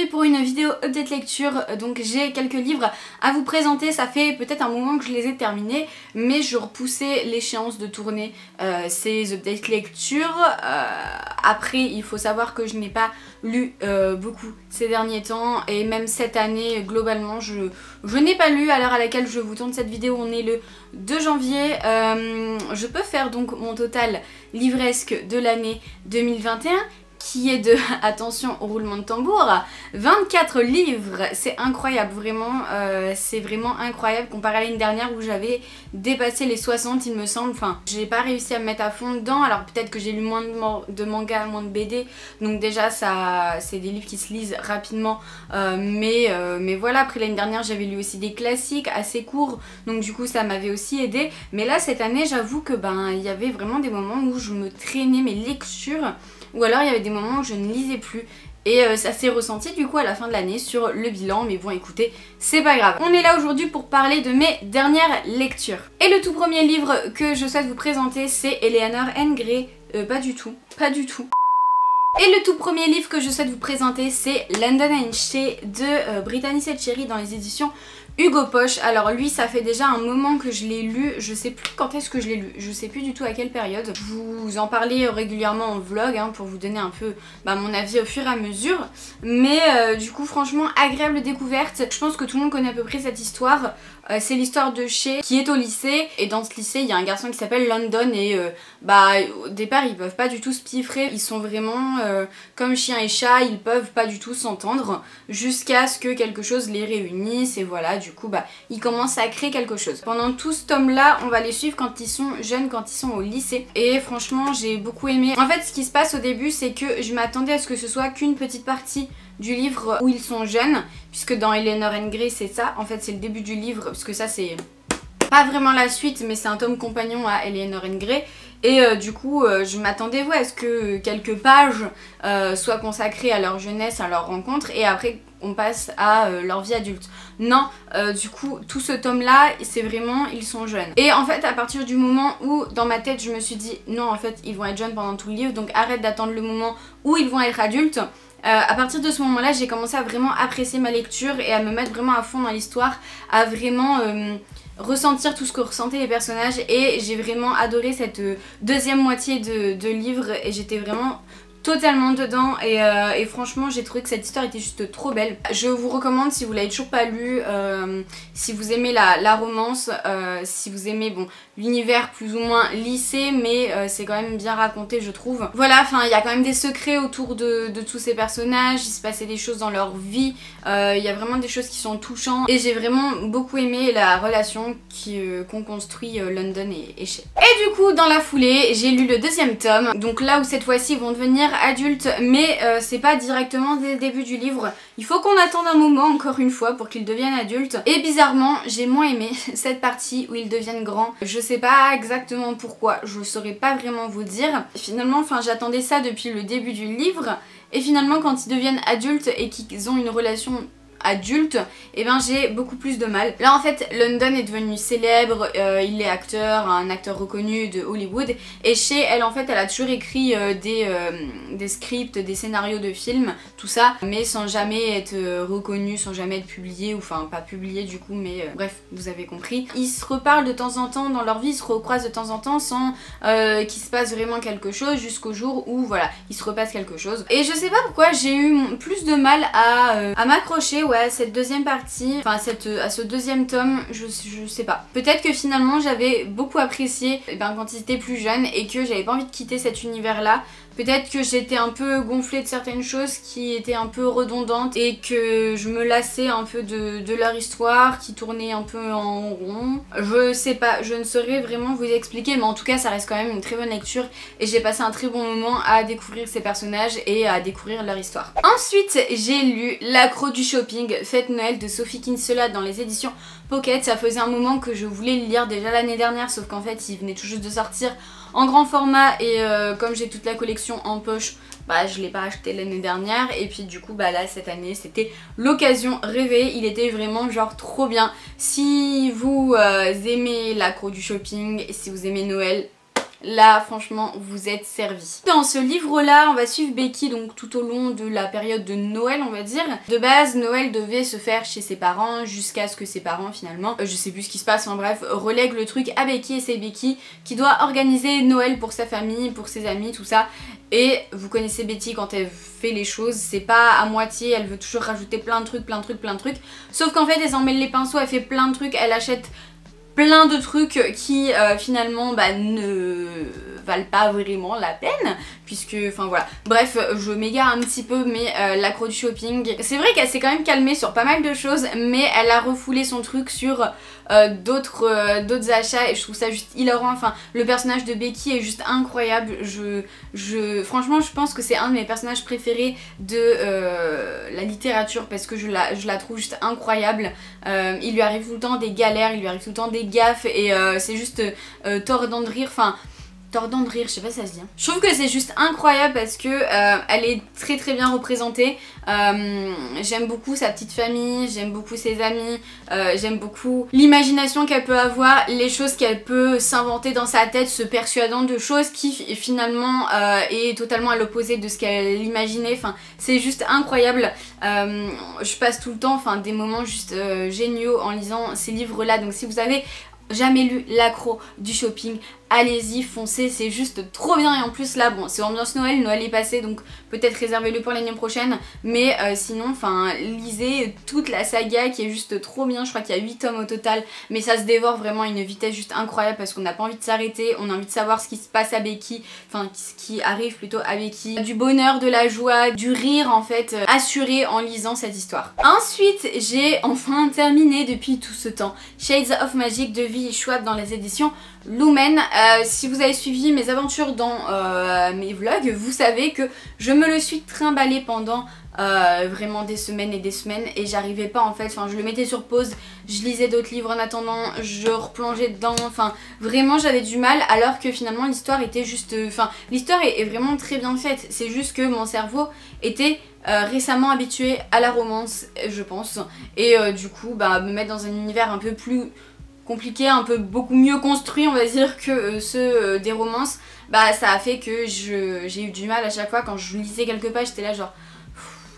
aujourd'hui pour une vidéo update lecture. Donc j'ai quelques livres à vous présenter. Ça fait peut-être un moment que je les ai terminés, mais je repoussais l'échéance de tourner ces update lectures. Après il faut savoir que je n'ai pas lu beaucoup ces derniers temps, et même cette année globalement je n'ai pas lu. À l'heure à laquelle je vous tourne cette vidéo, on est le 2 janvier. Je peux faire donc mon total livresque de l'année 2021 qui est de, attention au roulement de tambour, 24 livres. C'est incroyable, vraiment, c'est vraiment incroyable comparé à l'année dernière où j'avais dépassé les 60 il me semble. Enfin, j'ai pas réussi à me mettre à fond dedans, alors peut-être que j'ai lu moins de mangas, moins de BD, donc déjà ça, c'est des livres qui se lisent rapidement, mais voilà. Après l'année dernière j'avais lu aussi des classiques assez courts, donc du coup ça m'avait aussi aidé. Mais là cette année j'avoue que il y avait vraiment des moments où je me traînais mes lectures, ou alors il y avait des moments où je ne lisais plus. Et ça s'est ressenti du coup à la fin de l'année sur le bilan, mais bon écoutez, c'est pas grave. On est là aujourd'hui pour parler de mes dernières lectures. Et le tout premier livre que je souhaite vous présenter, c'est Eleanor N. Gray. Pas du tout. Et le tout premier livre que je souhaite vous présenter, c'est London and Shea de Brittany Setcheri dans les éditions Hugo Poche. Alors lui, ça fait déjà un moment que je l'ai lu, je sais plus quand est-ce que je l'ai lu, je sais plus du tout à quelle période. Je vous en parlais régulièrement en vlog pour vous donner un peu mon avis au fur et à mesure. Mais du coup franchement agréable découverte. Je pense que tout le monde connaît à peu près cette histoire. C'est l'histoire de Shea qui est au lycée, et dans ce lycée il y a un garçon qui s'appelle London, et au départ ils peuvent pas du tout se piffrer, ils sont vraiment comme chien et chat, ils peuvent pas du tout s'entendre jusqu'à ce que quelque chose les réunisse, et voilà, du coup ils commencent à créer quelque chose. Pendant tout ce tome là on va les suivre quand ils sont jeunes, quand ils sont au lycée, et franchement j'ai beaucoup aimé. En fait ce qui se passe au début, c'est que je m'attendais à ce que ce soit qu'une petite partie du livre où ils sont jeunes, puisque dans Eleanor N. Gray c'est ça, en fait c'est le début du livre, puisque ça c'est pas vraiment la suite mais c'est un tome compagnon à Eleanor N. Gray. Et du coup je m'attendais à ce que quelques pages soient consacrées à leur jeunesse, à leur rencontre, et après on passe à leur vie adulte. Non, du coup tout ce tome là c'est vraiment ils sont jeunes. Et en fait à partir du moment où dans ma tête je me suis dit non, en fait ils vont être jeunes pendant tout le livre, donc arrête d'attendre le moment où ils vont être adultes. À partir de ce moment là j'ai commencé à vraiment apprécier ma lecture et à me mettre vraiment à fond dans l'histoire, à vraiment ressentir tout ce que ressentaient les personnages, et j'ai vraiment adoré cette deuxième moitié de livre, et j'étais vraiment totalement dedans, et franchement j'ai trouvé que cette histoire était juste trop belle. Je vous recommande, si vous l'avez toujours pas lu, si vous aimez la romance, si vous aimez l'univers plus ou moins lycée, mais c'est quand même bien raconté je trouve. Voilà, enfin il y a quand même des secrets autour de tous ces personnages, il se passait des choses dans leur vie, il y a vraiment des choses qui sont touchantes, et j'ai vraiment beaucoup aimé la relation qu'ont construit London et Shea. Et du coup dans la foulée j'ai lu le deuxième tome, donc là où cette fois-ci ils vont devenir adultes, mais c'est pas directement dès le début du livre, il faut qu'on attende un moment encore une fois pour qu'ils deviennent adultes, et bizarrement j'ai moins aimé cette partie où ils deviennent grands. Je sais pas exactement pourquoi, je saurais pas vraiment vous dire. Finalement j'attendais ça depuis le début du livre, et finalement quand ils deviennent adultes et qu'ils ont une relation adulte, et j'ai beaucoup plus de mal. Là en fait London est devenu célèbre, il est acteur, un acteur reconnu de Hollywood, et Shea elle en fait elle a toujours écrit des scripts, des scénarios de films, tout ça, mais sans jamais être reconnue, sans jamais être publié, ou enfin pas publié du coup, mais bref vous avez compris. Ils se reparlent de temps en temps dans leur vie, ils se recroisent de temps en temps sans qu'il se passe vraiment quelque chose, jusqu'au jour où voilà il se repasse quelque chose, et je sais pas pourquoi j'ai eu plus de mal à m'accrocher à cette deuxième partie, enfin à ce deuxième tome, je sais pas. Peut-être que finalement j'avais beaucoup apprécié quand ils étaient plus jeunes, et que j'avais pas envie de quitter cet univers là. Peut-être que j'étais un peu gonflée de certaines choses qui étaient un peu redondantes, et que je me lassais un peu de leur histoire qui tournait un peu en rond. Je sais pas, je ne saurais vraiment vous expliquer, mais en tout cas ça reste quand même une très bonne lecture, et j'ai passé un très bon moment à découvrir ces personnages et à découvrir leur histoire. Ensuite j'ai lu L'accro du shopping, Fête Noël de Sophie Kinsella dans les éditions Pocket. Ça faisait un moment que je voulais le lire déjà l'année dernière, sauf qu'en fait il venait tout juste de sortir en grand format, et comme j'ai toute la collection en poche, je l'ai pas acheté l'année dernière, et puis du coup là cette année c'était l'occasion rêvée. Il était vraiment genre trop bien. Si vous aimez l'accro du shopping et si vous aimez Noël, là franchement vous êtes servis. Dans ce livre là on va suivre Becky donc tout au long de la période de Noël on va dire. De base Noël devait se faire chez ses parents jusqu'à ce que ses parents finalement, je sais plus ce qui se passe, en bref, relèguent le truc à Becky et c'est Becky qui doit organiser Noël pour sa famille, pour ses amis, tout ça. Et vous connaissez Betty quand elle fait les choses, c'est pas à moitié, elle veut toujours rajouter plein de trucs, plein de trucs, plein de trucs. Sauf qu'en fait elle s'en mêle les pinceaux, elle fait plein de trucs, elle achète plein de trucs qui finalement ne valent pas vraiment la peine puisque enfin voilà, bref je m'égare un petit peu mais l'accro du shopping, c'est vrai qu'elle s'est quand même calmée sur pas mal de choses mais elle a refoulé son truc sur d'autres achats et je trouve ça juste hilarant. Enfin le personnage de Becky est juste incroyable, franchement je pense que c'est un de mes personnages préférés de la littérature parce que je la trouve juste incroyable. Il lui arrive tout le temps des galères, il lui arrive tout le temps des gaffes et c'est juste tordant de rire, enfin tordant de rire, je sais pas si ça se dit. Je trouve que c'est juste incroyable parce que elle est très très bien représentée. J'aime beaucoup sa petite famille, j'aime beaucoup ses amis, j'aime beaucoup l'imagination qu'elle peut avoir, les choses qu'elle peut s'inventer dans sa tête, se persuadant de choses qui finalement est totalement à l'opposé de ce qu'elle imaginait. Enfin, c'est juste incroyable. Je passe tout le temps des moments juste géniaux en lisant ces livres là, donc si vous avez jamais lu l'accro du shopping, allez-y, foncez, c'est juste trop bien. Et en plus là bon c'est ambiance Noël, Noël est passé donc peut-être réservez-le pour l'année prochaine, mais sinon enfin lisez toute la saga qui est juste trop bien. Je crois qu'il y a 8 tomes au total mais ça se dévore vraiment à une vitesse juste incroyable parce qu'on n'a pas envie de s'arrêter, on a envie de savoir ce qui se passe à Becky, enfin ce qui arrive plutôt à Becky, du bonheur, de la joie, du rire en fait assuré en lisant cette histoire. Ensuite j'ai enfin terminé depuis tout ce temps Shades of Magic de V. Schwab dans les éditions Lumen. Si vous avez suivi mes aventures dans mes vlogs, vous savez que je me le suis trimballé pendant vraiment des semaines et des semaines et j'arrivais pas en fait, enfin je le mettais sur pause, je lisais d'autres livres en attendant, je replongeais dedans, enfin vraiment j'avais du mal alors que finalement l'histoire était juste, enfin l'histoire est vraiment très bien faite, c'est juste que mon cerveau était récemment habitué à la romance je pense et du coup me mettre dans un univers un peu plus compliqué, un peu beaucoup mieux construit on va dire que ceux des romances, ça a fait que j'ai eu du mal à chaque fois quand je lisais quelques pages, j'étais là genre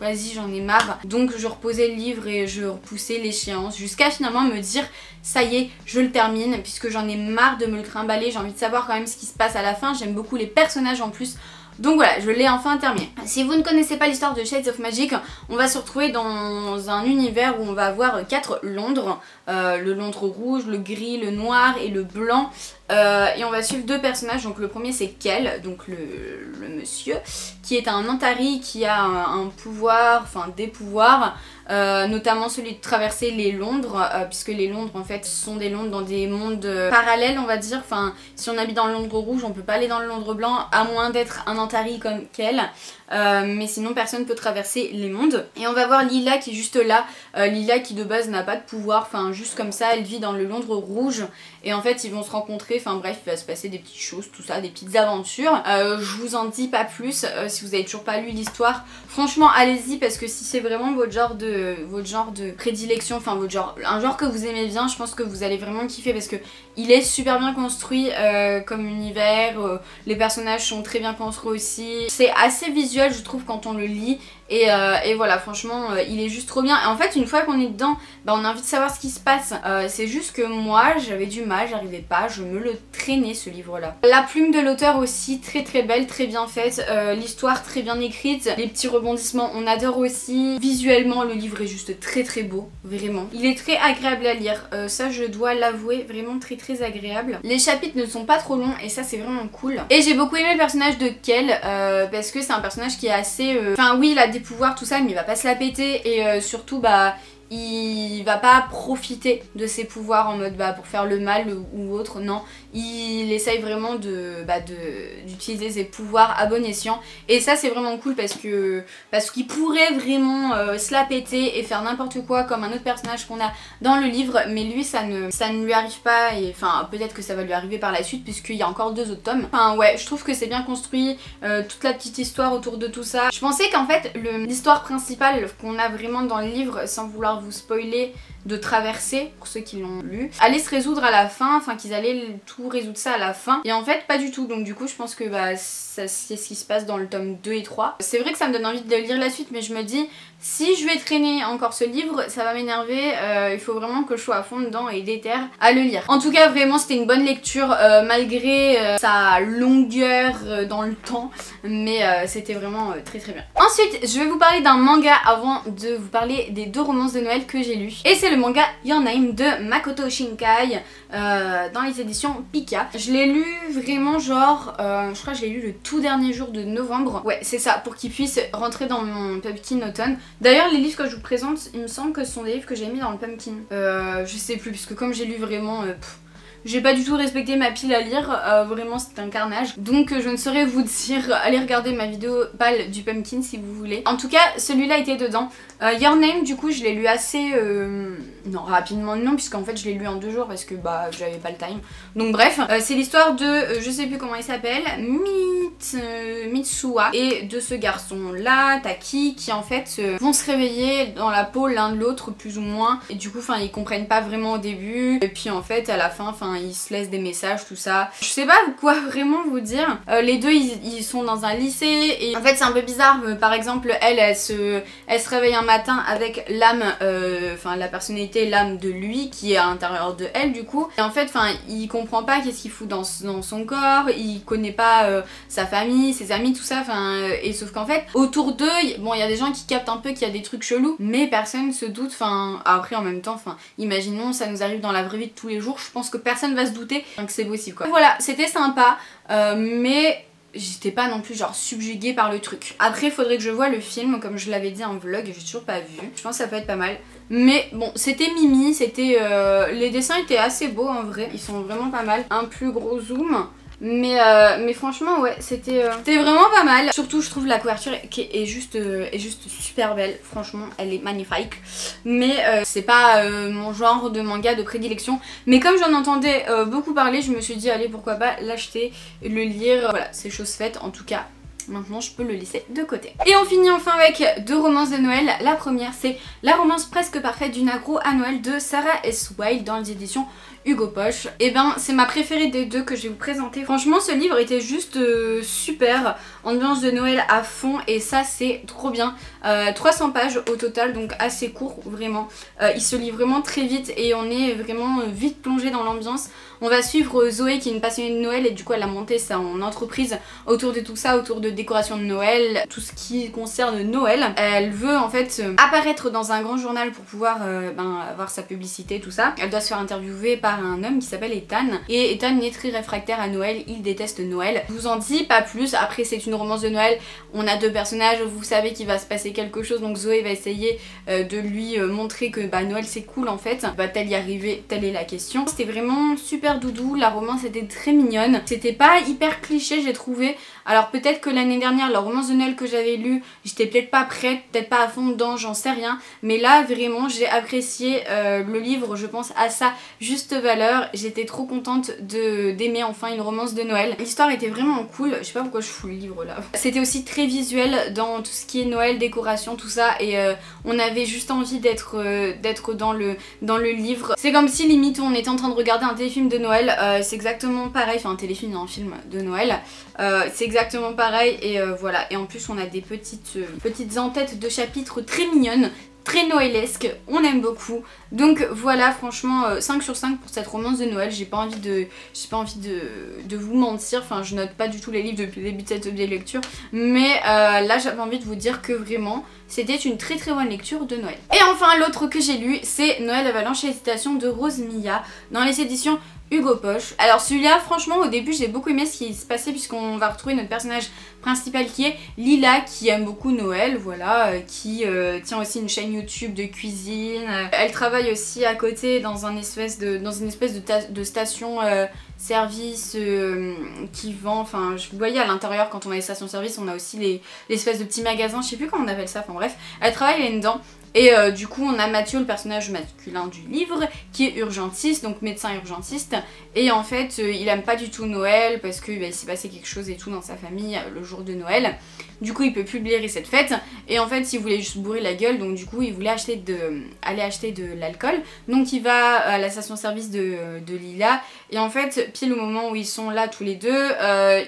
vas-y j'en ai marre, donc je reposais le livre et je repoussais l'échéance jusqu'à finalement me dire ça y est je le termine puisque j'en ai marre de me le trimballer, j'ai envie de savoir quand même ce qui se passe à la fin, j'aime beaucoup les personnages en plus. Donc voilà, je l'ai enfin terminé. Si vous ne connaissez pas l'histoire de Shades of Magic, on va se retrouver dans un univers où on va avoir 4 Londres. Le Londres rouge, le gris, le noir et le blanc. Et on va suivre 2 personnages. Donc le premier c'est Kel, donc le monsieur, qui est un Antari qui a un pouvoir, enfin des pouvoirs. Notamment celui de traverser les Londres, puisque les Londres en fait sont des Londres dans des mondes parallèles on va dire, enfin si on habite dans le Londres rouge on peut pas aller dans le Londres blanc à moins d'être un Antari comme Kel, mais sinon personne peut traverser les mondes. Et on va voir Lila qui est juste là, Lila qui de base n'a pas de pouvoir, enfin juste comme ça elle vit dans le Londres rouge et en fait ils vont se rencontrer, enfin bref il va se passer des petites choses, tout ça, des petites aventures. Je vous en dis pas plus, si vous avez toujours pas lu l'histoire franchement allez-y parce que si c'est vraiment votre genre de prédilection, enfin un genre que vous aimez bien, je pense que vous allez vraiment kiffer parce que il est super bien construit comme univers, les personnages sont très bien construits aussi, c'est assez visuel je trouve quand on le lit et voilà franchement il est juste trop bien et en fait une fois qu'on est dedans on a envie de savoir ce qui se passe. C'est juste que moi j'avais du mal, j'arrivais pas, je me le traînais ce livre là. La plume de l'auteur aussi très très belle, très bien faite, l'histoire très bien écrite, les petits rebondissements on adore aussi, visuellement le livre est juste très très beau, vraiment. Il est très agréable à lire, ça je dois l'avouer, vraiment très très agréable. Les chapitres ne sont pas trop longs et ça c'est vraiment cool. Et j'ai beaucoup aimé le personnage de Kel parce que c'est un personnage qui est assez... Enfin oui il a des pouvoirs tout ça mais il va pas se la péter et surtout il va pas profiter de ses pouvoirs en mode pour faire le mal ou autre, non. Il essaye vraiment d'utiliser ses pouvoirs à bon escient et ça c'est vraiment cool parce qu'il pourrait vraiment se la péter et faire n'importe quoi comme un autre personnage qu'on a dans le livre, mais lui ça ne lui arrive pas et enfin peut-être que ça va lui arriver par la suite puisqu'il y a encore 2 autres tomes. Enfin ouais je trouve que c'est bien construit, toute la petite histoire autour de tout ça. Je pensais qu'en fait l'histoire principale qu'on a vraiment dans le livre, sans vouloir vous spoiler de traverser pour ceux qui l'ont lu, allait se résoudre à la fin, enfin qu'ils allaient tout résoudre ça à la fin, et en fait pas du tout. Donc du coup je pense que bah, c'est ce qui se passe dans le tome 2 et 3. C'est vrai que ça me donne envie de lire la suite, mais je me dis si je vais traîner encore ce livre ça va m'énerver, il faut vraiment que je sois à fond dedans et déter à le lire. En tout cas vraiment c'était une bonne lecture malgré sa longueur dans le temps, mais c'était vraiment très très bien. Ensuite je vais vous parler d'un manga avant de vous parler des 2 romances de Noël que j'ai lues, et c'est le manga Your Name de Makoto Shinkai dans les éditions Pika. Je l'ai lu vraiment genre, je crois que je l'ai lu le tout dernier jour de novembre, ouais c'est ça, pour qu'il puisse rentrer dans mon Pumpkin automne. D'ailleurs les livres que je vous présente, il me semble que ce sont des livres que j'ai mis dans le Pumpkin, je sais plus puisque comme j'ai lu vraiment j'ai pas du tout respecté ma pile à lire, vraiment c'était un carnage. Donc je ne saurais vous dire, allez regarder ma vidéo pâle du Pumpkin si vous voulez. En tout cas celui-là était dedans. Your Name du coup je l'ai lu assez... non rapidement non, puisqu'en fait je l'ai lu en 2 jours parce que bah j'avais pas le time. Donc bref, c'est l'histoire de, je sais plus comment il s'appelle, Mitsuha, et de ce garçon là, Taki, qui en fait vont se réveiller dans la peau l'un de l'autre plus ou moins. Et du coup enfin ils comprennent pas vraiment au début, et puis en fait à la fin ils se laissent des messages tout ça. Je sais pas quoi vraiment vous dire. Les deux ils sont dans un lycée et en fait c'est un peu bizarre. Par exemple elle se réveille un matin avec l'âme, enfin la personnalité, l'âme de lui qui est à l'intérieur de elle du coup. Et en fait enfin il comprend pas qu'est-ce qu'il fout dans son corps, il connaît pas sa famille, ses amis tout ça, enfin et sauf qu'en fait autour d'eux, bon il y a des gens qui captent un peu qu'il y a des trucs chelous, mais personne se doute. Enfin après en même temps, enfin imaginons ça nous arrive dans la vraie vie de tous les jours, je pense que personne va se douter donc c'est possible quoi. Voilà, c'était sympa mais j'étais pas non plus genre subjuguée par le truc. Après il faudrait que je voie le film comme je l'avais dit en vlog et j'ai toujours pas vu. Je pense que ça peut être pas mal. Mais bon c'était mimi, c'était les dessins étaient assez beaux en vrai, ils sont vraiment pas mal. Un plus gros zoom. Mais franchement ouais c'était vraiment pas mal. Surtout je trouve la couverture qui est juste super belle, franchement elle est magnifique. Mais c'est pas mon genre de manga de prédilection, mais comme j'en entendais beaucoup parler, je me suis dit allez pourquoi pas l'acheter, le lire. Voilà c'est chose faite en tout cas. Maintenant je peux le laisser de côté. Et on finit enfin avec 2 romances de Noël. La première c'est La romance presque parfaite d'une agro à Noël de Sarah S. Wild dans les éditions Hugo Poche. Et ben c'est ma préférée des 2 que je vais vous présenter. Franchement ce livre était juste super, ambiance de Noël à fond et ça c'est trop bien. 300 pages au total donc assez court vraiment. Il se lit vraiment très vite et on est vraiment vite plongé dans l'ambiance. On va suivre Zoé qui est une passionnée de Noël et du coup elle a monté son entreprise autour de tout ça, autour de décoration de Noël, tout ce qui concerne Noël. Elle veut en fait apparaître dans un grand journal pour pouvoir avoir sa publicité tout ça. Elle doit se faire interviewer par un homme qui s'appelle Ethan et Ethan est très réfractaire à Noël, il déteste Noël. Je vous en dis pas plus, après c'est une romance de Noël, on a 2 personnages, vous savez qu'il va se passer quelque chose donc Zoé va essayer de lui montrer que Noël c'est cool en fait. Va-t-elle y arriver? Telle est la question. C'était vraiment super doudou, la romance était très mignonne, c'était pas hyper cliché j'ai trouvé. Alors peut-être que l'année dernière la romance de Noël que j'avais lue j'étais peut-être pas prête, peut-être pas à fond dedans, j'en sais rien, mais là vraiment j'ai apprécié le livre, je pense à sa juste valeur. J'étais trop contente d'aimer enfin une romance de Noël. L'histoire était vraiment cool, je sais pas pourquoi je fous le livre là. C'était aussi très visuel dans tout ce qui est Noël, décoration, tout ça et on avait juste envie d'être dans le livre. C'est comme si limite on était en train de regarder un téléfilm de Noël, c'est exactement pareil, enfin un téléfilm, un film de Noël, c'est exactement pareil et voilà. Et en plus on a des petites en-têtes de chapitres très mignonnes, très noëlesque, on aime beaucoup. Donc voilà, franchement 5 sur 5 pour cette romance de Noël. J'ai pas envie de vous mentir, enfin je note pas du tout les livres depuis le début de cette lecture, mais là j'avais envie de vous dire que vraiment c'était une très bonne lecture de Noël. Et enfin l'autre que j'ai lu c'est Noël Avalanche et Hésitation de Rose Milla dans les éditions Hugo Poche. Alors celui-là franchement au début j'ai beaucoup aimé ce qui se passait puisqu'on va retrouver notre personnage principal qui est Lila qui aime beaucoup Noël, voilà, qui tient aussi une chaîne YouTube de cuisine. Elle travaille aussi à côté dans une espèce de station service qui vend, enfin vous voyez à l'intérieur quand on a les stations service on a aussi l'espèce de petits magasins, je sais plus comment on appelle ça, enfin bref, elle travaille là-dedans. Et du coup on a Mathieu, le personnage masculin du livre, qui est urgentiste, donc médecin urgentiste, et en fait il aime pas du tout Noël parce que il s'est passé quelque chose et tout dans sa famille le jour de Noël. Du coup il peut plus blairer cette fête, et en fait il voulait juste bourrer la gueule, donc du coup il voulait aller acheter de l'alcool. Donc il va à la station-service de Lila, et en fait pile au moment où ils sont là tous les deux,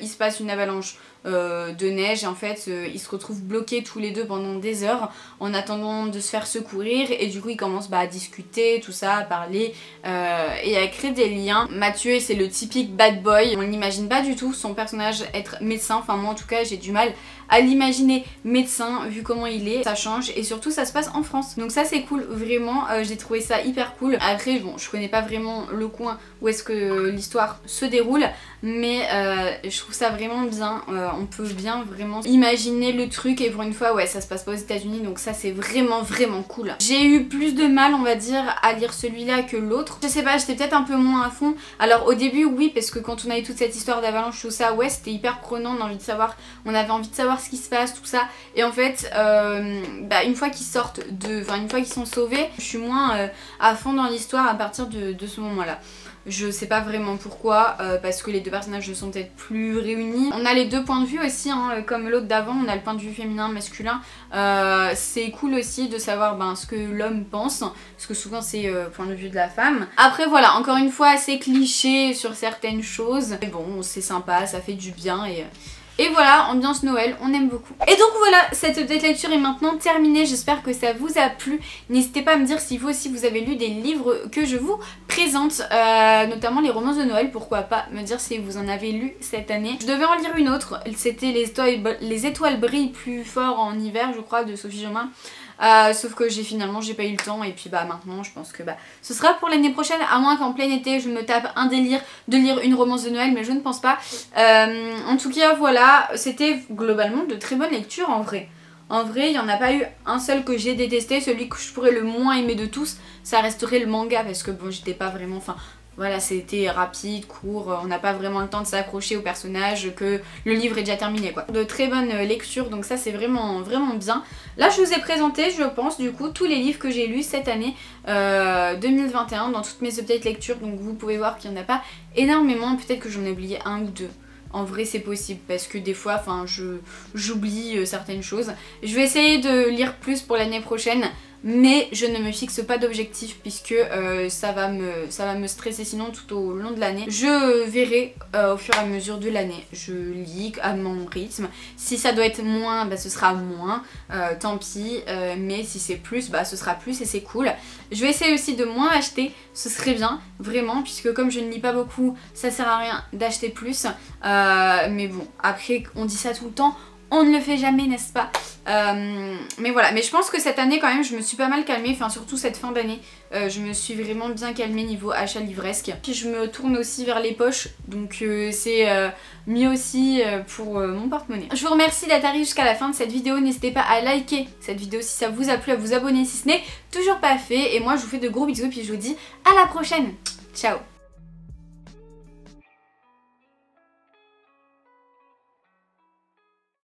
il se passe une avalanche de neige, et en fait ils se retrouvent bloqués tous les deux pendant des heures en attendant de se faire secourir, et du coup ils commencent à discuter, tout ça, à parler et à créer des liens. Mathieu c'est le typique bad boy, on n'imagine pas du tout son personnage être médecin, enfin moi en tout cas j'ai du mal à l'imaginer médecin vu comment il est, ça change, et surtout ça se passe en France, donc ça c'est cool, vraiment j'ai trouvé ça hyper cool. Après bon, je connais pas vraiment le coin où est-ce que l'histoire se déroule, mais je trouve ça vraiment bien, on peut bien vraiment imaginer le truc, et pour une fois ouais ça se passe pas aux États-Unis, donc ça c'est vraiment cool. J'ai eu plus de mal on va dire à lire celui-là que l'autre, je sais pas, j'étais peut-être un peu moins à fond. Alors au début oui, parce que quand on a eu toute cette histoire d'avalanche tout ça, ouais c'était hyper prenant, on avait envie de savoir ce qui se passe, tout ça, et en fait une fois qu'ils sortent une fois qu'ils sont sauvés, je suis moins à fond dans l'histoire à partir de ce moment là. Je sais pas vraiment pourquoi, parce que les deux personnages ne sont peut-être plus réunis. On a les deux points de vue aussi, hein, comme l'autre d'avant, on a le point de vue féminin, masculin. C'est cool aussi de savoir ce que l'homme pense, parce que souvent c'est le point de vue de la femme. Après voilà, encore une fois, c'est cliché sur certaines choses. Mais bon, c'est sympa, ça fait du bien, et voilà, ambiance Noël, on aime beaucoup. Et donc voilà, cette update lecture est maintenant terminée, j'espère que ça vous a plu. N'hésitez pas à me dire si vous aussi vous avez lu des livres que je vous présente, notamment les romances de Noël, pourquoi pas me dire si vous en avez lu cette année. Je devais en lire une autre, c'était Les étoiles brillent plus fort en hiver, je crois, de Sophie Jomain. Sauf que j'ai pas eu le temps, et puis maintenant je pense que ce sera pour l'année prochaine, à moins qu'en plein été je me tape un délire de lire une romance de Noël, mais je ne pense pas. En tout cas voilà, c'était globalement de très bonnes lectures en vrai. En vrai, il n'y en a pas eu un seul que j'ai détesté. Celui que je pourrais le moins aimer de tous, ça resterait le manga, parce que bon, j'étais pas vraiment... Voilà, c'était rapide, court, on n'a pas vraiment le temps de s'accrocher au personnage, que le livre est déjà terminé quoi. De très bonnes lectures, donc ça c'est vraiment bien. Là je vous ai présenté, je pense, du coup, tous les livres que j'ai lus cette année 2021 dans toutes mes updates lectures, donc vous pouvez voir qu'il n'y en a pas énormément, peut-être que j'en ai oublié un ou deux. En vrai c'est possible, parce que des fois j'oublie certaines choses. Je vais essayer de lire plus pour l'année prochaine, mais je ne me fixe pas d'objectif, puisque ça va me stresser sinon tout au long de l'année. Je verrai au fur et à mesure de l'année. Je lis à mon rythme. Si ça doit être moins, ce sera moins, tant pis. Mais si c'est plus, ce sera plus, et c'est cool. Je vais essayer aussi de moins acheter, ce serait bien, vraiment, puisque comme je ne lis pas beaucoup, ça sert à rien d'acheter plus. Mais bon, après on dit ça tout le temps, on ne le fait jamais, n'est-ce pas? Mais voilà, mais je pense que cette année quand même je me suis pas mal calmée, enfin surtout cette fin d'année, je me suis vraiment bien calmée niveau achat livresque. Puis je me tourne aussi vers les poches, donc c'est mieux aussi pour mon porte-monnaie. Je vous remercie d'être arrivé jusqu'à la fin de cette vidéo, n'hésitez pas à liker cette vidéo si ça vous a plu, à vous abonner si ce n'est toujours pas fait, et moi je vous fais de gros bisous, puis je vous dis à la prochaine, ciao.